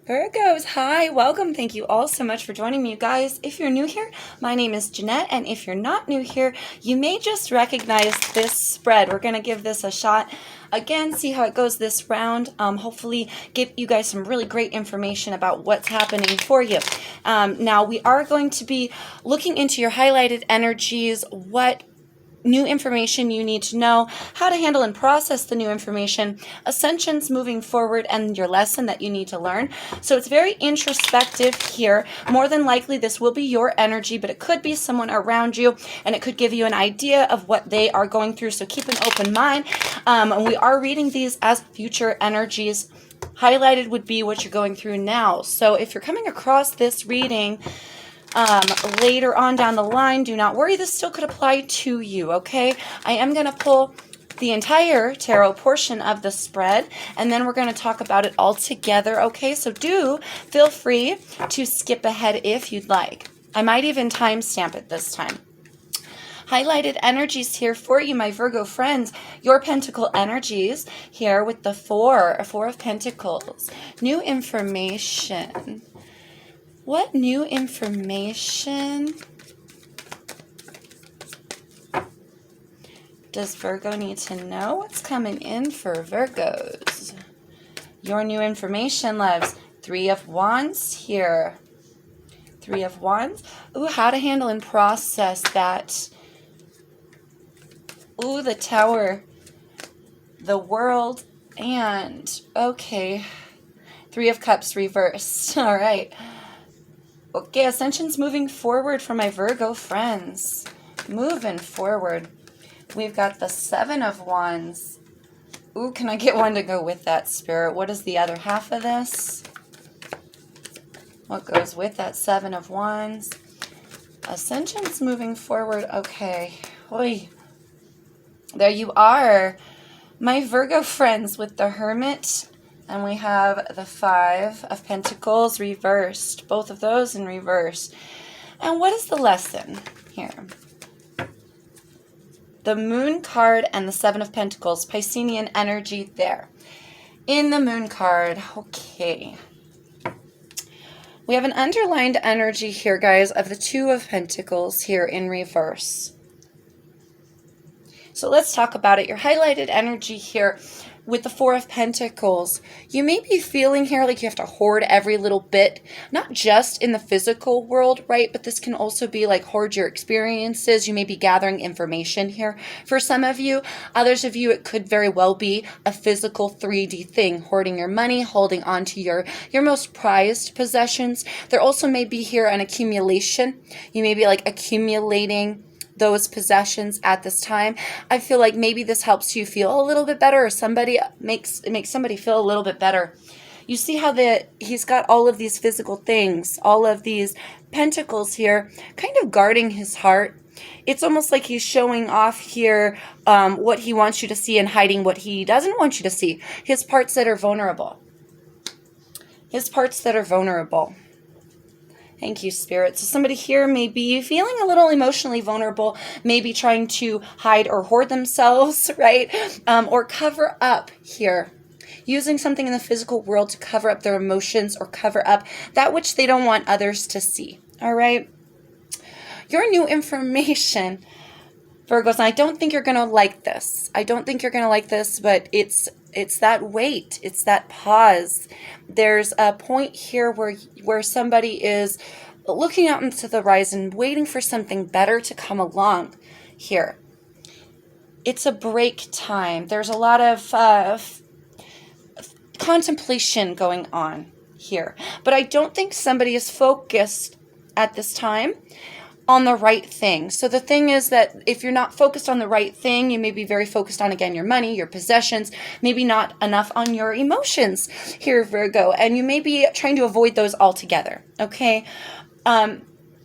Virgos, hi, welcome. Thank you all so much for joining me, you guys. If you're new here, my name is Jeanette, and if you're not new here, you may just recognize this spread. We're going to give this a shot. Again, see how it goes this round. Hopefully give you guys some really great information about what's happening for you. Now, we are going to be looking into your highlighted energies, what new information you need to know, how to handle and process the new information, ascensions moving forward, and your lesson that you need to learn. So it's very introspective here. More than likely, this will be your energy, but it could be someone around you, and it could give you an idea of what they are going through. So keep an open mind. And we are reading these as future energies. Highlighted would be what you're going through now. So if you're coming across this reading later on down the line, do not worry, this still could apply to you, okay? I am going to pull the entire tarot portion of the spread, and then we're going to talk about it all together, okay? So do feel free to skip ahead if you'd like. I might even timestamp it this time. Highlighted energies here for you, my Virgo friends. Your pentacle energies here with the four of pentacles. New information. What new information does Virgo need to know? What's coming in for Virgos? Your new information, loves. 3 of Wands here. 3 of Wands. Ooh, how to handle and process that. Ooh, the Tower. The World. And, okay. 3 of Cups reversed. All right. Okay, Ascension's moving forward for my Virgo friends. Moving forward. We've got the 7 of Wands. Ooh, can I get one to go with that, Spirit? What is the other half of this? What goes with that 7 of Wands? Ascension's moving forward. Okay. Oy. There you are. My Virgo friends with the Hermit. And we have the 5 of Pentacles reversed. Both of those in reverse. And what is the lesson here? The Moon card and the 7 of Pentacles. Piscean energy there. In the Moon card. Okay. We have an underlined energy here, guys, of the 2 of Pentacles here in reverse. So let's talk about it. Your highlighted energy here with the 4 of Pentacles, you may be feeling here like you have to hoard every little bit, not just in the physical world, right? But this can also be like hoard your experiences. You may be gathering information here for some of you. Others of you, it could very well be a physical 3D thing, hoarding your money, holding on to your most prized possessions. There also may be here an accumulation. You may be like accumulating those possessions at this time. I feel like maybe this helps you feel a little bit better, or somebody makes somebody feel a little bit better. You see how he's got all of these physical things, all of these pentacles here, kind of guarding his heart. It's almost like he's showing off here what he wants you to see and hiding what he doesn't want you to see. His parts that are vulnerable. His parts that are vulnerable. Thank you, Spirit. So somebody here may be feeling a little emotionally vulnerable, maybe trying to hide or hoard themselves, right? Or cover up here. Using something in the physical world to cover up their emotions or cover up that which they don't want others to see, all right? Your new information, Virgos, and I don't think you're going to like this. I don't think you're going to like this, but it's that wait. It's that pause. There's a point here where somebody is looking out into the horizon, waiting for something better to come along here. It's a break time. There's a lot of contemplation going on here. But I don't think somebody is focused at this time on the right thing. So the thing is that if you're not focused on the right thing, you may be very focused on, again, your money, your possessions, maybe not enough on your emotions here, Virgo, and you may be trying to avoid those altogether, okay?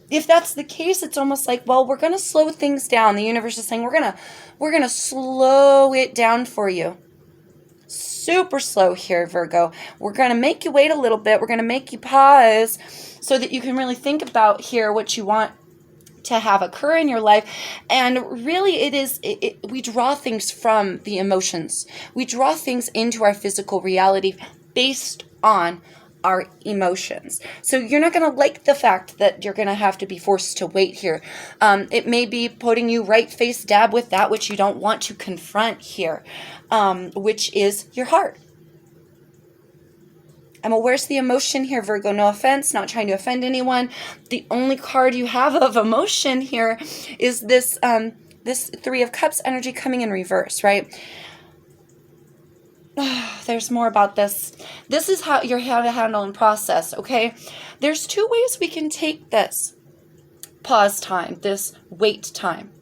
If that's the case, it's almost like, well, we're going to slow things down. The universe is saying we're going to slow it down for you. Super slow here, Virgo. We're going to make you wait a little bit. We're going to make you pause so that you can really think about here what you want to have occur in your life. And really we draw things from the emotions. We draw things into our physical reality based on our emotions. So you're not going to like the fact that you're going to have to be forced to wait here. It may be putting you right face dab with that which you don't want to confront here, which is your heart. Where's the emotion here, Virgo? No offense, not trying to offend anyone. The only card you have of emotion here is this this Three of Cups energy coming in reverse, right? There's more about this. This is how you're how to handle and process, okay? There's two ways we can take this pause time, this wait time.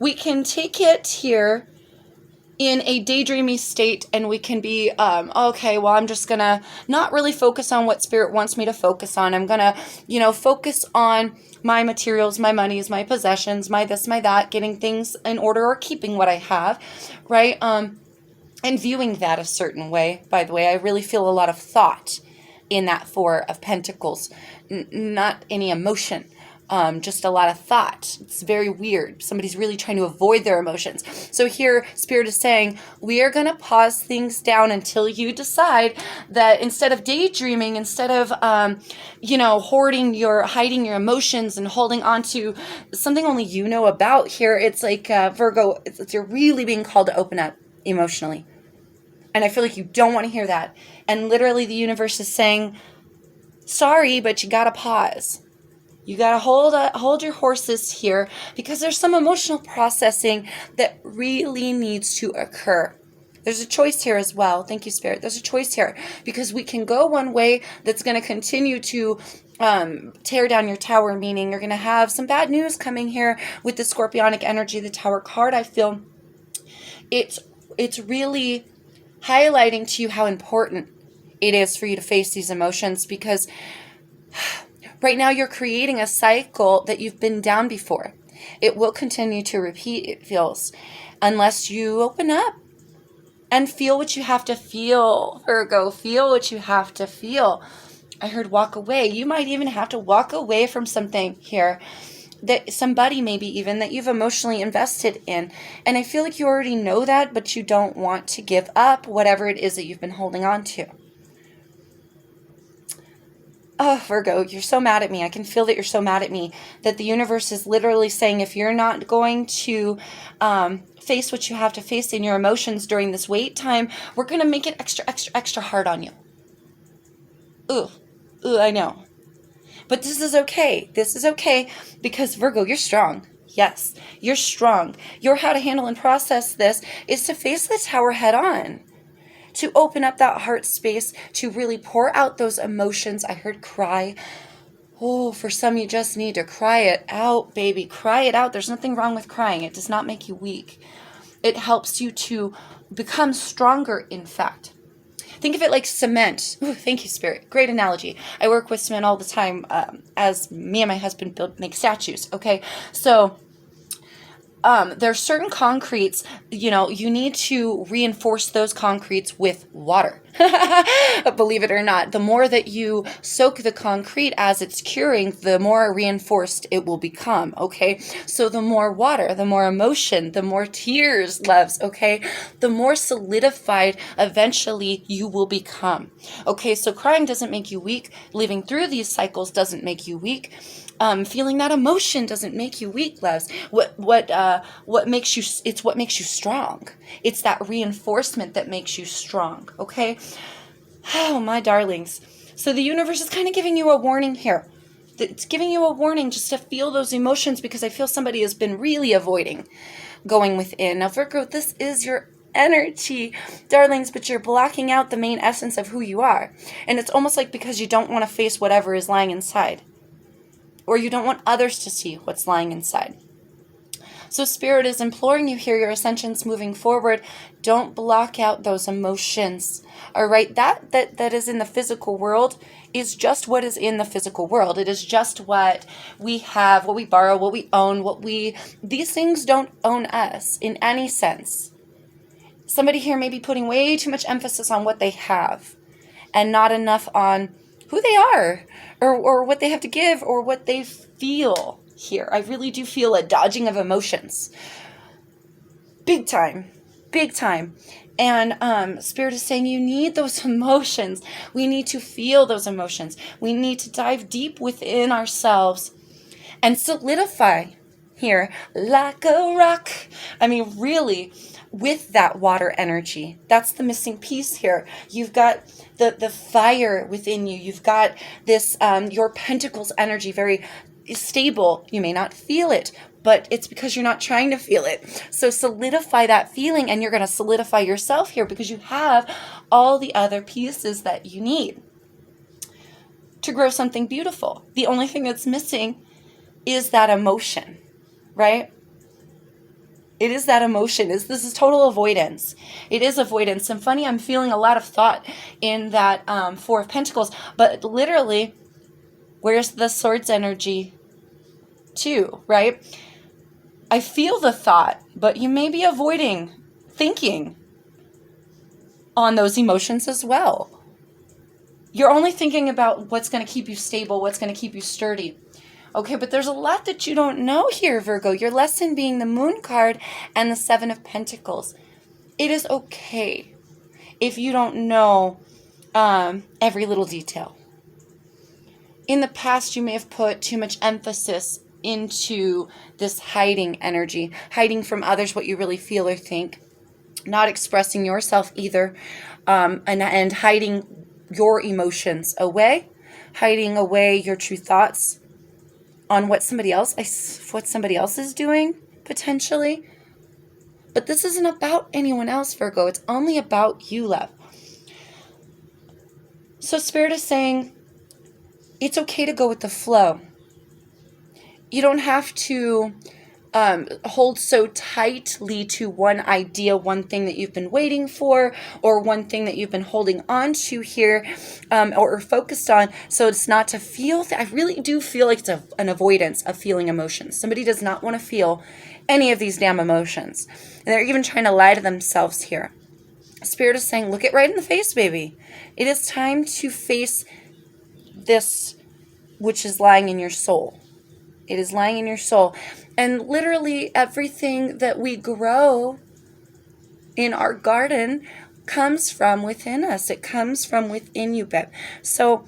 We can take it here in a daydreamy state, and we can be, okay, well, I'm just gonna not really focus on what Spirit wants me to focus on. I'm gonna, focus on my materials, my monies, my possessions, my this, my that, getting things in order or keeping what I have, right? And viewing that a certain way. By the way, I really feel a lot of thought in that Four of Pentacles. Not any emotion, just a lot of thought. It's very weird. Somebody's really trying to avoid their emotions. So here, Spirit is saying, we are going to pause things down until you decide that instead of daydreaming, instead of, hiding your emotions and holding on to something only you know about here, it's like, Virgo, you're really being called to open up emotionally. And I feel like you don't want to hear that. And literally the universe is saying, sorry, but you got to pause. You got to hold your horses here because there's some emotional processing that really needs to occur. There's a choice here as well. Thank you, Spirit. There's a choice here because we can go one way that's going to continue to tear down your tower, meaning you're going to have some bad news coming here with the Scorpionic energy, the Tower card. I feel it's really highlighting to you how important it is for you to face these emotions because right now you're creating a cycle that you've been down before. It will continue to repeat, it feels, unless you open up and feel what you have to feel, Virgo. Feel what you have to feel. I heard walk away. You might even have to walk away from something here. That somebody maybe even that you've emotionally invested in. And I feel like you already know that, but you don't want to give up whatever it is that you've been holding on to. Oh, Virgo, you're so mad at me. I can feel that you're so mad at me. That the universe is literally saying if you're not going to face what you have to face in your emotions during this wait time, we're going to make it extra hard on you. Ooh, I know. But this is okay. This is okay because, Virgo, you're strong. Yes, you're strong. Your how to handle and process this is to face the tower head on. To open up that heart space, to really pour out those emotions. I heard cry. Oh, for some, you just need to cry it out, baby. Cry it out. There's nothing wrong with crying. It does not make you weak. It helps you to become stronger, in fact. Think of it like cement. Ooh, thank you, Spirit. Great analogy. I work with cement all the time as me and my husband make statues, okay? So there are certain concretes, you need to reinforce those concretes with water. Believe it or not, the more that you soak the concrete as it's curing, the more reinforced it will become, okay? So the more water, the more emotion, the more tears, loves, okay? The more solidified eventually you will become, okay? So crying doesn't make you weak. Living through these cycles doesn't make you weak. Feeling that emotion doesn't make you weak, loves. What makes you? It's what makes you strong. It's that reinforcement that makes you strong. Okay. Oh, my darlings. So the universe is kind of giving you a warning here. It's giving you a warning just to feel those emotions because I feel somebody has been really avoiding going within. Now, Virgo, this is your energy, darlings, but you're blocking out the main essence of who you are. And it's almost like because you don't want to face whatever is lying inside. Or you don't want others to see what's lying inside. So Spirit is imploring you here, your ascension's moving forward. Don't block out those emotions. All right, that is in the physical world is just what is in the physical world. It is just what we have, what we borrow, what we own, these things don't own us in any sense. Somebody here may be putting way too much emphasis on what they have and not enough on who they are or what they have to give or what they feel here. I really do feel a dodging of emotions. Big time. And Spirit is saying you need those emotions. We need to feel those emotions. We need to dive deep within ourselves and solidify here like a rock. I mean, really, with that water energy. That's the missing piece here. You've got the fire within you. You've got this, your pentacles energy, very stable. You may not feel it, but it's because you're not trying to feel it. So solidify that feeling, and you're going to solidify yourself here because you have all the other pieces that you need to grow something beautiful. The only thing that's missing is that emotion, right? It is that emotion. This is total avoidance. It is avoidance. And funny, I'm feeling a lot of thought in that Four of Pentacles, but literally, where's the Swords energy too, right? I feel the thought, but you may be avoiding thinking on those emotions as well. You're only thinking about what's going to keep you stable, what's going to keep you sturdy. Okay, but there's a lot that you don't know here, Virgo. Your lesson being the Moon card and the Seven of Pentacles. It is okay if you don't know every little detail. In the past, you may have put too much emphasis into this hiding energy, hiding from others what you really feel or think, not expressing yourself either, and hiding your emotions away, hiding away your true thoughts on what somebody else is doing, potentially. But this isn't about anyone else, Virgo. It's only about you, love. So Spirit is saying it's okay to go with the flow. You don't have to hold so tightly to one idea, one thing that you've been waiting for, or one thing that you've been holding on to here, or focused on, so it's not to feel. I really do feel like it's an avoidance of feeling emotions. Somebody does not want to feel any of these damn emotions. And they're even trying to lie to themselves here. Spirit is saying, look it right in the face, baby. It is time to face this which is lying in your soul. It is lying in your soul. And literally everything that we grow in our garden comes from within us. It comes from within you, babe. So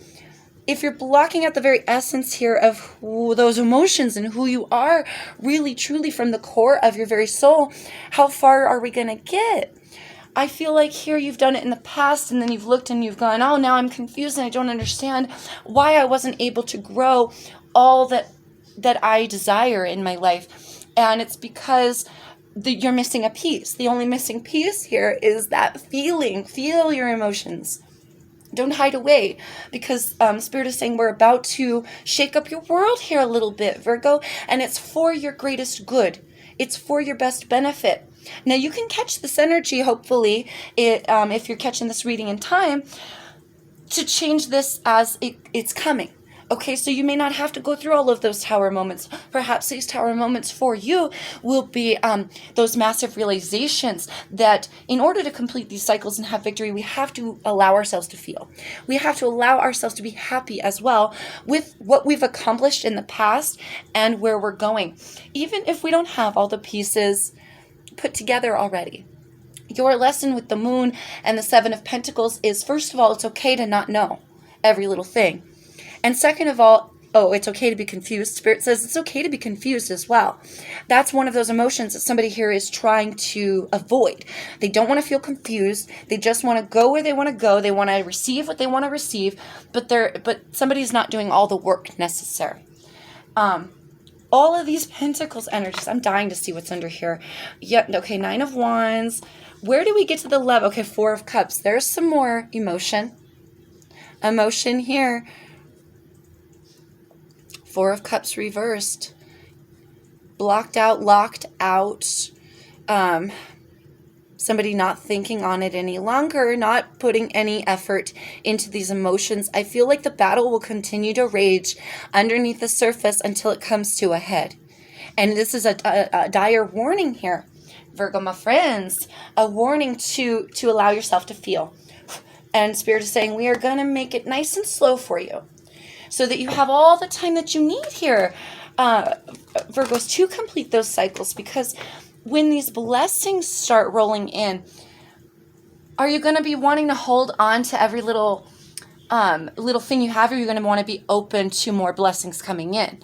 if you're blocking out the very essence here of those emotions and who you are really, truly from the core of your very soul, how far are we going to get? I feel like here you've done it in the past, and then you've looked and you've gone, oh, now I'm confused and I don't understand why I wasn't able to grow all that I desire in my life. And it's because you're missing a piece. The only missing piece here is that feeling. Feel your emotions. Don't hide away, because Spirit is saying we're about to shake up your world here a little bit, Virgo, and it's for your greatest good. It's for your best benefit. Now, you can catch this energy, hopefully, if you're catching this reading in time, to change this as it's coming. Okay, so you may not have to go through all of those tower moments. Perhaps these tower moments for you will be those massive realizations that in order to complete these cycles and have victory, we have to allow ourselves to feel. We have to allow ourselves to be happy as well with what we've accomplished in the past and where we're going. Even if we don't have all the pieces put together already. Your lesson with the Moon and the Seven of Pentacles is, first of all, it's okay to not know every little thing. And second of all, it's okay to be confused. Spirit says it's okay to be confused as well. That's one of those emotions that somebody here is trying to avoid. They don't want to feel confused. They just want to go where they want to go. They want to receive what they want to receive, but somebody's not doing all the work necessary. All of these Pentacles energies, I'm dying to see what's under here. Yeah, okay, Nine of Wands. Where do we get to the love? Okay, Four of Cups. There's some more emotion. Emotion here. Four of Cups reversed. Blocked out, locked out. Somebody not thinking on it any longer, not putting any effort into these emotions. I feel like the battle will continue to rage underneath the surface until it comes to a head. And this is a dire warning here, Virgo, my friends, a warning to allow yourself to feel. And Spirit is saying we are going to make it nice and slow for you so that you have all the time that you need here, Virgos, to complete those cycles, because when these blessings start rolling in, Are you going to be wanting to hold on to every little thing you have, or are you going to want to be open to more blessings coming in?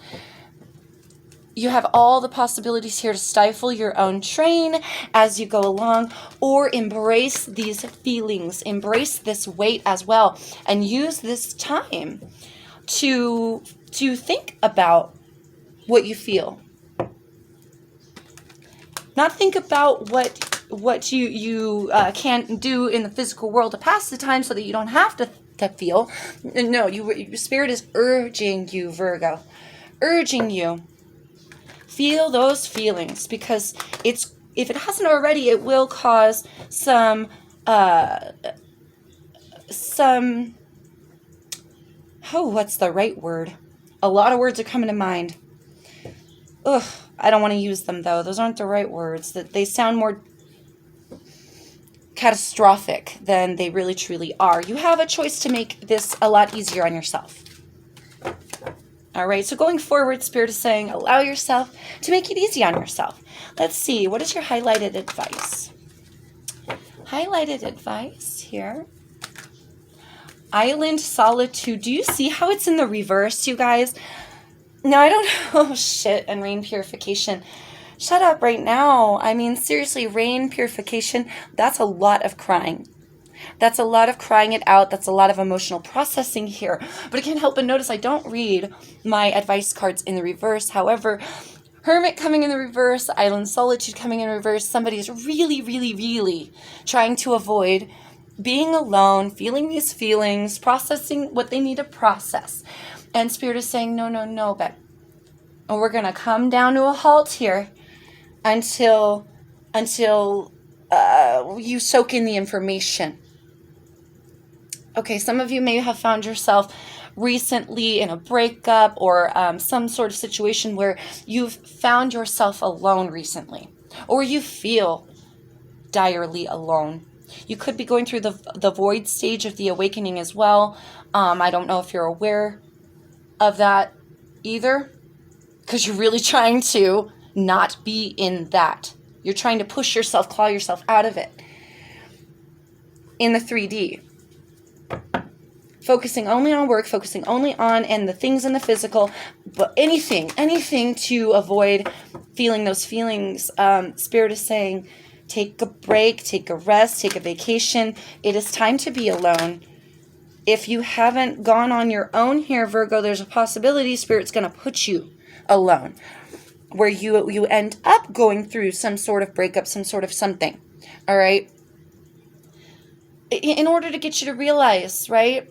You have all the possibilities here to stifle your own train as you go along, or embrace these feelings, embrace this weight as well, and use this time to think about what you feel. Not think about what you can do in the physical world to pass the time so that you don't have to feel. No, your spirit is urging you, Virgo. Urging you. Feel those feelings, because if it hasn't already, it will cause some what's the right word? A lot of words are coming to mind. Ugh, I don't want to use them though. Those aren't the right words. That they sound more catastrophic than they really truly are. You have a choice to make this a lot easier on yourself. All right, so going forward, Spirit is saying, allow yourself to make it easy on yourself. Let's see, what is your highlighted advice? Highlighted advice here. Island Solitude. Do you see how it's in the reverse, you guys? No, I don't know. Oh, shit, and rain purification. Shut up right now. I mean, seriously, rain purification, that's a lot of crying. That's a lot of crying it out. That's a lot of emotional processing here. But I can't help but notice I don't read my advice cards in the reverse. However, Hermit coming in the reverse, Island Solitude coming in reverse, somebody is really, really, really trying to avoid being alone, feeling these feelings, processing what they need to process. And Spirit is saying, no, but we're going to come down to a halt here until you soak in the information. Okay, some of you may have found yourself recently in a breakup or some sort of situation where you've found yourself alone recently, or you feel direly alone. You could be going through the void stage of the awakening as well. I don't know if you're aware of that either, because you're really trying to not be in that. You're trying to push yourself, claw yourself out of it. In the 3D. Focusing only on work, focusing only on and the things in the physical, but anything to avoid feeling those feelings. Spirit is saying, take a break, take a rest, take a vacation. It is time to be alone. If you haven't gone on your own here, Virgo, there's a possibility Spirit's going to put you alone, where you end up going through some sort of breakup, some sort of something. All right? In order to get you to realize, right?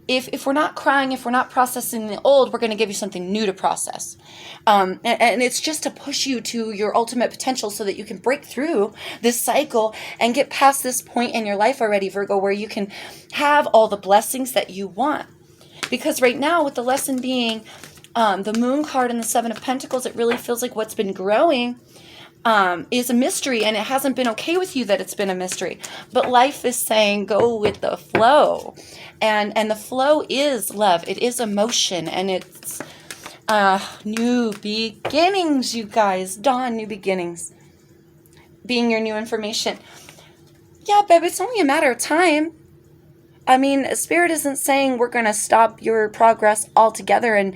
If we're not crying, if we're not processing the old, we're going to give you something new to process. And it's just to push you to your ultimate potential so that you can break through this cycle and get past this point in your life already, Virgo, where you can have all the blessings that you want. Because right now, with the lesson being the Moon card and the Seven of Pentacles, it really feels like what's been growing is a mystery, and it hasn't been okay with you that it's been a mystery. But life is saying, go with the flow. And the flow is love. It is emotion, and it's new beginnings, you guys. Dawn, new beginnings. Being your new information. Yeah, babe, it's only a matter of time. I mean, Spirit isn't saying we're going to stop your progress altogether and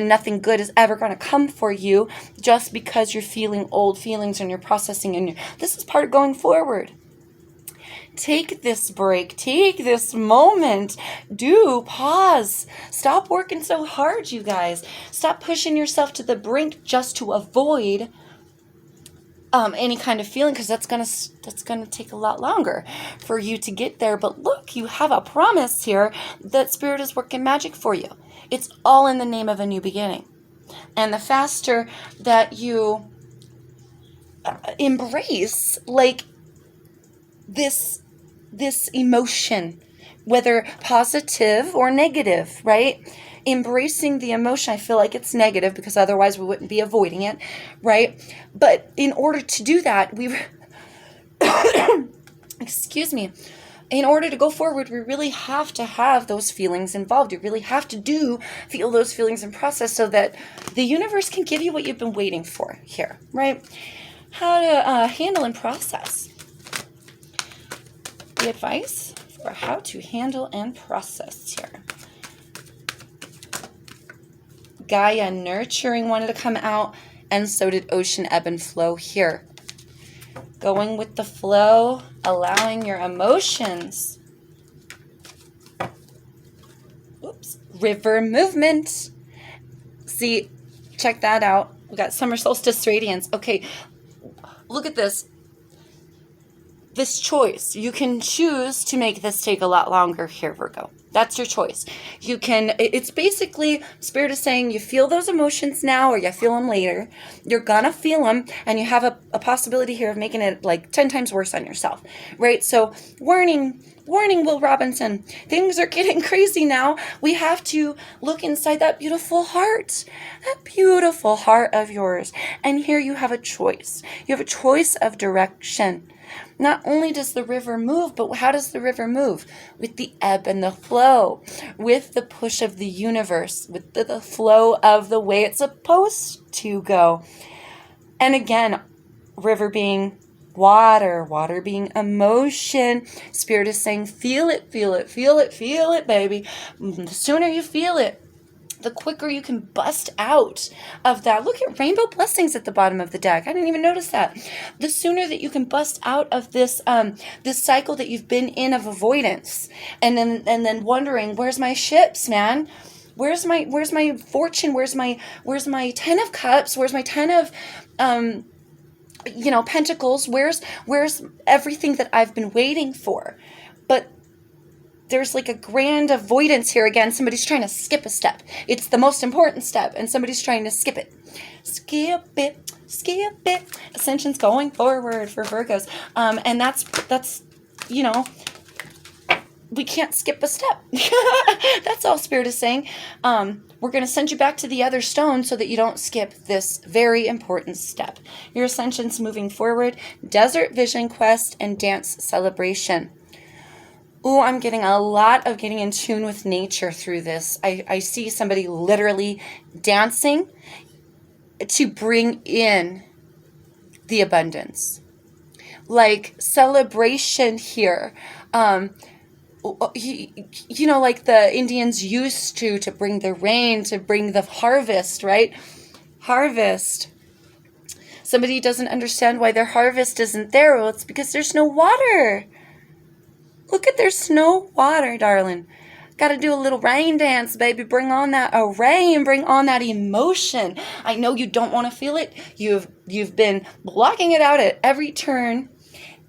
nothing good is ever going to come for you just because you're feeling old feelings and you're processing. And this is part of going forward. Take this break. Take this moment. Do pause. Stop working so hard, you guys. Stop pushing yourself to the brink just to avoid any kind of feeling, because that's gonna take a lot longer for you to get there. But look, you have a promise here that Spirit is working magic for you. It's all in the name of a new beginning. And the faster that you embrace like this emotion, whether positive or negative, right? Embracing the emotion, I feel like it's negative because otherwise we wouldn't be avoiding it, right? But in order to do that, excuse me, in order to go forward, we really have to have those feelings involved. You really have to feel those feelings and process so that the universe can give you what you've been waiting for here, right? How to handle and process. the advice for how to handle and process here. Gaia nurturing wanted to come out, and so did ocean ebb and flow here. Going with the flow, allowing your emotions. Oops, river movement. See, check that out. We got summer solstice radiance. Okay, look at this. This choice. You can choose to make this take a lot longer here, Virgo. That's your choice. You can, it's basically, Spirit is saying you feel those emotions now or you feel them later. You're gonna feel them, and you have a possibility here of making it like 10 times worse on yourself, right? So warning, Will Robinson, things are getting crazy now. We have to look inside that beautiful heart of yours. And here you have a choice. You have a choice of direction. Not only does the river move, but how does the river move? With the ebb and the flow, with the push of the universe, with the flow of the way it's supposed to go. And again, river being water, water being emotion. Spirit is saying, feel it, baby. The sooner you feel it, the quicker you can bust out of that. Look at rainbow blessings at the bottom of the deck. I didn't even notice that. The sooner that you can bust out of this this cycle that you've been in of avoidance, and then wondering, where's my ships, man? Where's my fortune? Where's my 10 of cups? Where's my 10 of pentacles? Where's everything that I've been waiting for? But there's like a grand avoidance here again. Somebody's trying to skip a step. It's the most important step, and somebody's trying to skip it. Skip it. Ascension's going forward for Virgos. And that's we can't skip a step. That's all Spirit is saying. We're going to send you back to the other stone so that you don't skip this very important step. Your ascension's moving forward. Desert Vision Quest and Dance Celebration. Ooh, I'm getting a lot of getting in tune with nature through this. I see somebody literally dancing to bring in the abundance. Like celebration here. Like the Indians used to bring the rain, to bring the harvest, right? Harvest. Somebody doesn't understand why their harvest isn't there. Well, it's because there's no water. Look at, there's no water, darling. Got to do a little rain dance, baby. Bring on that rain. Bring on that emotion. I know you don't want to feel it. You've been blocking it out at every turn.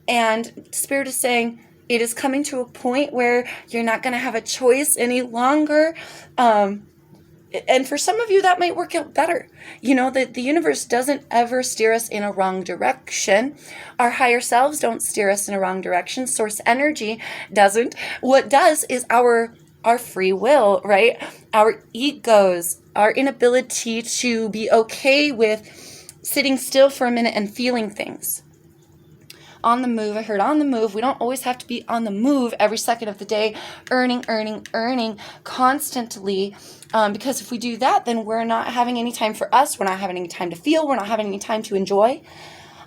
And Spirit is saying it is coming to a point where you're not going to have a choice any longer. And for some of you, that might work out better. The universe doesn't ever steer us in a wrong direction. Our higher selves don't steer us in a wrong direction. Source energy doesn't. What does is our free will, right? Our egos, our inability to be okay with sitting still for a minute and feeling things. On the move. I heard on the move. We don't always have to be on the move every second of the day, earning constantly. Because if we do that, then we're not having any time for us. We're not having any time to feel. We're not having any time to enjoy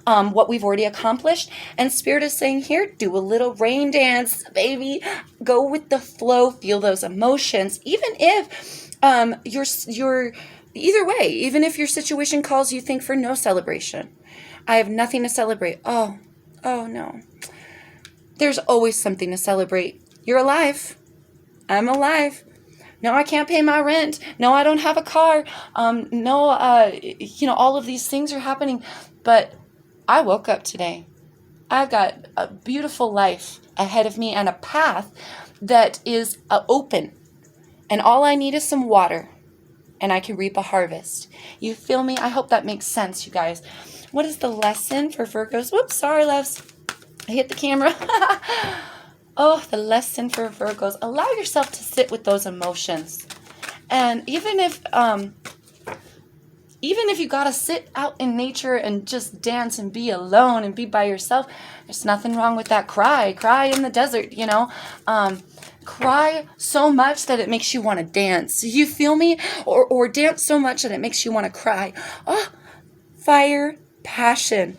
what we've already accomplished. And Spirit is saying here, do a little rain dance, baby. Go with the flow. Feel those emotions. Even if you're either way, even if your situation calls you think for no celebration. I have nothing to celebrate. Oh no. There's always something to celebrate. You're alive. I'm alive. No, I can't pay my rent. No, I don't have a car. No, all of these things are happening. But I woke up today. I've got a beautiful life ahead of me and a path that is open. And all I need is some water. And I can reap a harvest. You feel me? I hope that makes sense, you guys. What is the lesson for Virgos? Whoops, sorry, loves. I hit the camera. Oh, the lesson for Virgos. Allow yourself to sit with those emotions. And even if you got to sit out in nature and just dance and be alone and be by yourself, there's nothing wrong with that. Cry in the desert, Cry so much that it makes you want to dance. You feel me? Or dance so much that it makes you want to cry. Oh, fire, passion.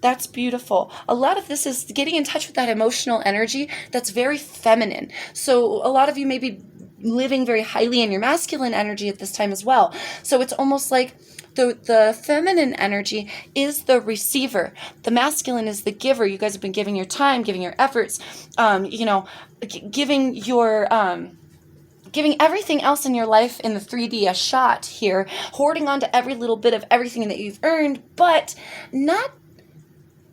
That's beautiful. A lot of this is getting in touch with that emotional energy that's very feminine. So a lot of you may be living very highly in your masculine energy at this time as well. So it's almost like the feminine energy is the receiver. The masculine is the giver. You guys have been giving your time, giving your efforts, giving your... giving everything else in your life in the 3D a shot here, hoarding on to every little bit of everything that you've earned, but not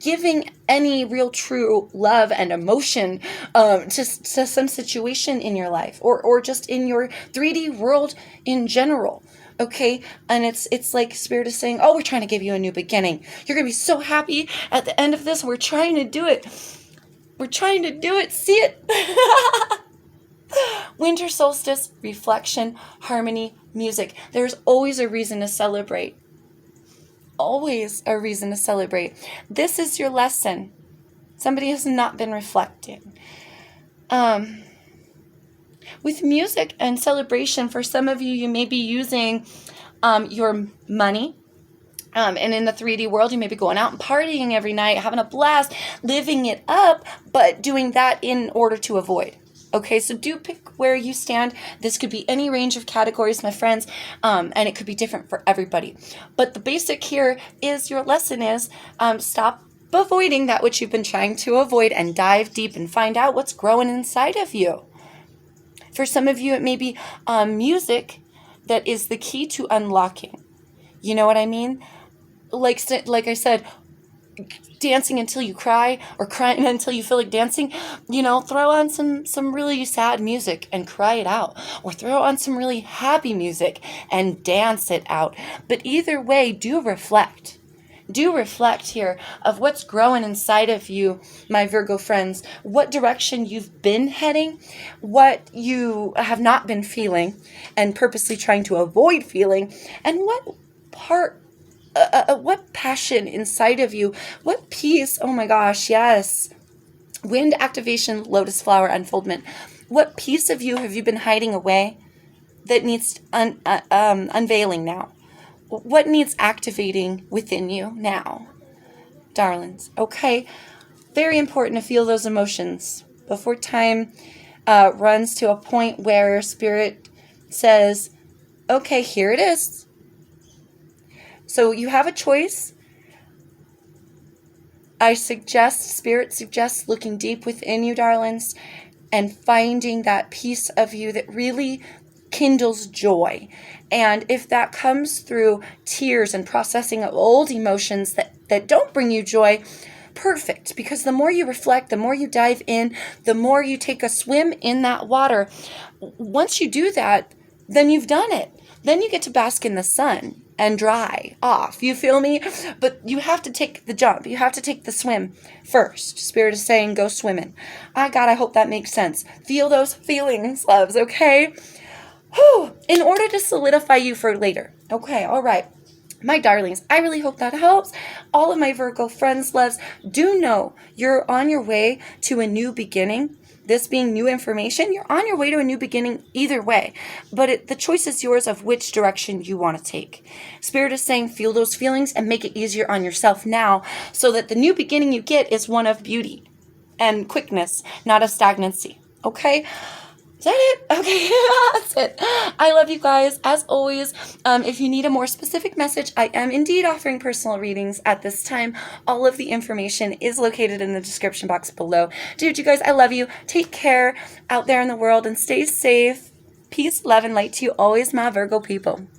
giving any real true love and emotion to some situation in your life, or just in your 3D world in general. Okay, and it's like Spirit is saying, oh, we're trying to give you a new beginning. You're going to be so happy at the end of this. We're trying to do it. We're trying to do it. See it? Winter solstice, reflection, harmony, music. There's always a reason to celebrate. Always a reason to celebrate. This is your lesson. Somebody has not been reflecting. With music and celebration, for some of you, you may be using your money. And in the 3D world, you may be going out and partying every night, having a blast, living it up, but doing that in order to avoid. Okay, so do pick where you stand. This could be any range of categories, my friends, and it could be different for everybody. But the basic here is your lesson is stop avoiding that which you've been trying to avoid and dive deep and find out what's growing inside of you. For some of you, it may be music that is the key to unlocking. You know what I mean? Like I said, dancing until you cry, or crying until you feel like dancing. Throw on some really sad music and cry it out, or throw on some really happy music and dance it out. But either way, do reflect. Do reflect here of what's growing inside of you, my Virgo friends, what direction you've been heading, what you have not been feeling and purposely trying to avoid feeling, and what passion inside of you, what peace, oh my gosh, yes, wind activation, lotus flower unfoldment, what piece of you have you been hiding away that needs unveiling now? What needs activating within you now, darlings? Okay, very important to feel those emotions before time runs to a point where Spirit says, okay, here it is. So you have a choice. Spirit suggests looking deep within you, darlings, and finding that piece of you that really kindles joy. And if that comes through tears and processing of old emotions that don't bring you joy, perfect. Because the more you reflect, the more you dive in, the more you take a swim in that water. Once you do that, then you've done it. Then you get to bask in the sun and dry off. You feel me? But you have to take the jump. You have to take the swim first. Spirit is saying, go swimming. God, I hope that makes sense. Feel those feelings, loves, okay? Whew, in order to solidify you for later. Okay, all right. My darlings, I really hope that helps. All of my Virgo friends, loves, do know you're on your way to a new beginning. This being new information, you're on your way to a new beginning either way. But the choice is yours of which direction you want to take. Spirit is saying feel those feelings and make it easier on yourself now so that the new beginning you get is one of beauty and quickness, not of stagnancy. Okay? Is that it? Okay, that's it. I love you guys. As always, if you need a more specific message, I am indeed offering personal readings at this time. All of the information is located in the description box below. Dude, you guys, I love you. Take care out there in the world and stay safe. Peace, love, and light to you always, my Virgo people.